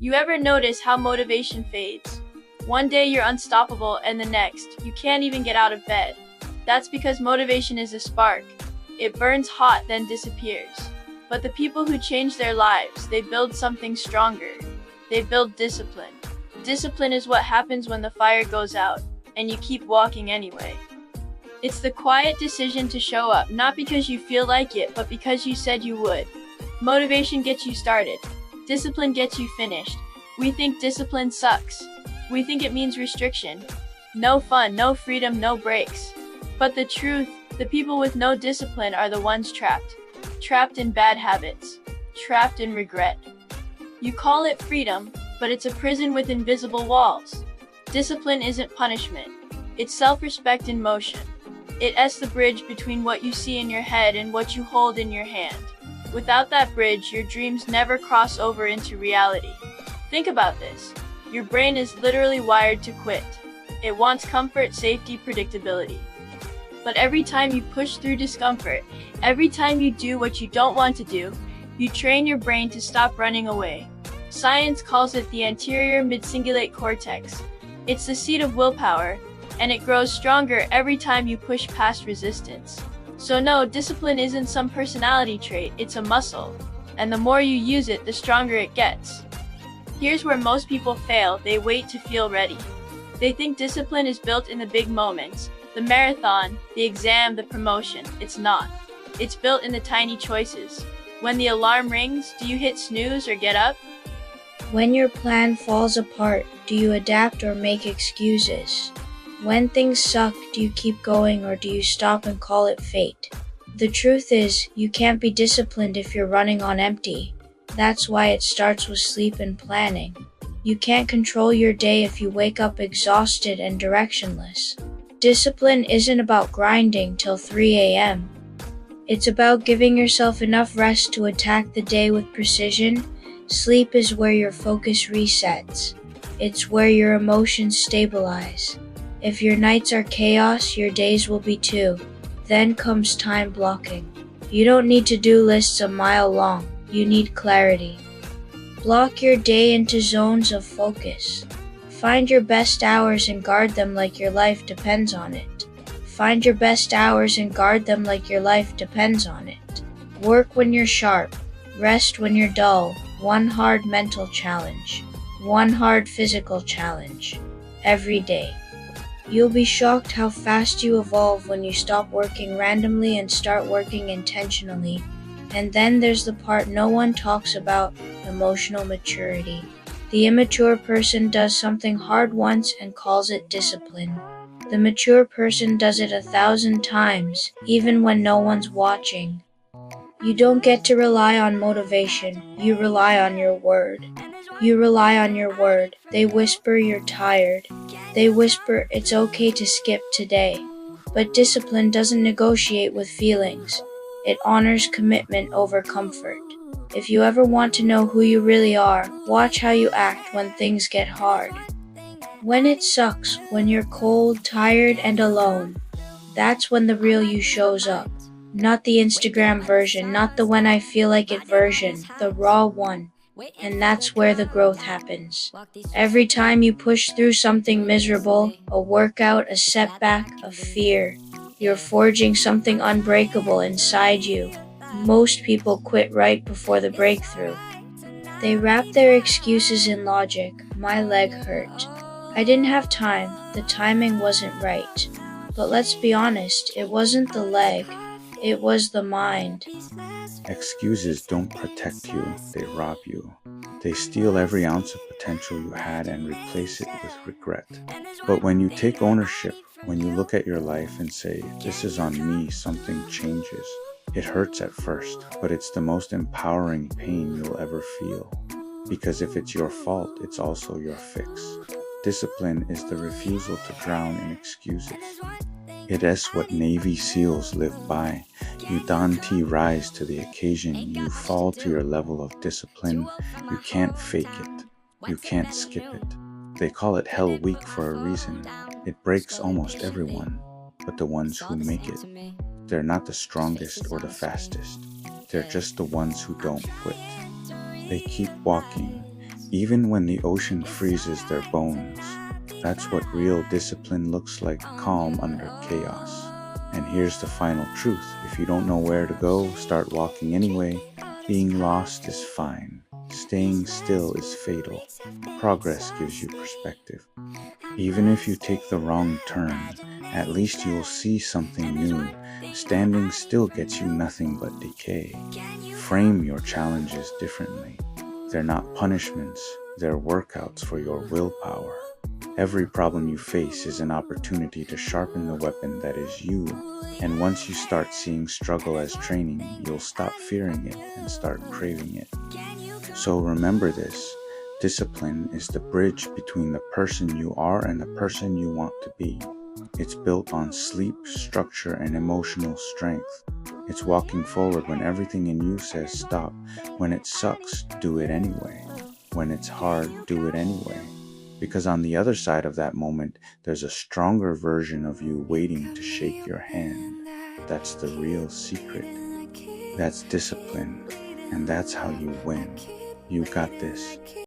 You ever notice how motivation fades? One day you're unstoppable and the next, you can't even get out of bed. That's because motivation is a spark. It burns hot then disappears. But the people who change their lives, they build something stronger. They build discipline. Discipline is what happens when the fire goes out, and you keep walking anyway. It's the quiet decision to show up, not because you feel like it, but because you said you would. Motivation gets you started. Discipline gets you finished. We think discipline sucks. We think it means restriction. No fun, no freedom, no breaks. But the truth, the people with no discipline are the ones trapped. Trapped in bad habits. Trapped in regret. You call it freedom, but it's a prison with invisible walls. Discipline isn't punishment. It's self-respect in motion. It's the bridge between what you see in your head and what you hold in your hand. Without that bridge, your dreams never cross over into reality. Think about this. Your brain is literally wired to quit. It wants comfort, safety, predictability. But every time you push through discomfort, every time you do what you don't want to do, you train your brain to stop running away. Science calls it the anterior mid-cingulate cortex. It's the seat of willpower, and it grows stronger every time you push past resistance. So no, discipline isn't some personality trait, it's a muscle. And the more you use it, the stronger it gets. Here's where most people fail, they wait to feel ready. They think discipline is built in the big moments, the marathon, the exam, the promotion. It's not. It's built in the tiny choices. When the alarm rings, do you hit snooze or get up? When your plan falls apart, do you adapt or make excuses? When things suck, do you keep going or do you stop and call it fate? The truth is, you can't be disciplined if you're running on empty. That's why it starts with sleep and planning. You can't control your day if you wake up exhausted and directionless. Discipline isn't about grinding till 3 a.m. It's about giving yourself enough rest to attack the day with precision. Sleep is where your focus resets. It's where your emotions stabilize. If your nights are chaos, your days will be too. Then comes time blocking. You don't need to-do lists a mile long. You need clarity. Block your day into zones of focus. Find your best hours and guard them like your life depends on it. Find your best hours and guard them like your life depends on it. Work when you're sharp. Rest when you're dull. One hard mental challenge. One hard physical challenge. Every day. You'll be shocked how fast you evolve when you stop working randomly and start working intentionally. And then there's the part no one talks about, emotional maturity. The immature person does something hard once and calls it discipline. The mature person does it 1,000 times, even when no one's watching. You don't get to rely on motivation, you rely on your word. You rely on your word. They whisper you're tired. They whisper it's okay to skip today. But discipline doesn't negotiate with feelings. It honors commitment over comfort. If you ever want to know who you really are, watch how you act when things get hard. When it sucks, when you're cold, tired, and alone, that's when the real you shows up. Not the Instagram version, not the when I feel like it version, the raw one. And that's where the growth happens. Every time you push through something miserable, a workout, a setback, a fear, you're forging something unbreakable inside you. Most people quit right before the breakthrough. They wrap their excuses in logic. My leg hurt. I didn't have time. The timing wasn't right. But let's be honest, it wasn't the leg. It was the mind. Excuses don't protect you, they rob you. They steal every ounce of potential you had and replace it with regret. But when you take ownership, when you look at your life and say, this is on me, something changes. It hurts at first, but it's the most empowering pain you'll ever feel. Because if it's your fault, it's also your fix. Discipline is the refusal to drown in excuses. It is what Navy SEALs live by. You Dante rise to the occasion. You fall to your level of discipline. You can't fake it. You can't skip it. They call it Hell Week for a reason. It breaks almost everyone, but the ones who make it. They're not the strongest or the fastest. They're just the ones who don't quit. They keep walking, even when the ocean freezes their bones. That's what real discipline looks like, calm under chaos. And here's the final truth. If you don't know where to go, start walking anyway. Being lost is fine. Staying still is fatal. Progress gives you perspective. Even if you take the wrong turn, at least you will see something new. Standing still gets you nothing but decay. Frame your challenges differently. They're not punishments, they're workouts for your willpower. Every problem you face is an opportunity to sharpen the weapon that is you. And once you start seeing struggle as training, you'll stop fearing it and start craving it. So remember this. Discipline is the bridge between the person you are and the person you want to be. It's built on sleep, structure, and emotional strength. It's walking forward when everything in you says stop. When it sucks, do it anyway. When it's hard, do it anyway. Because on the other side of that moment, there's a stronger version of you waiting to shake your hand. That's the real secret. That's discipline. And that's how you win. You got this.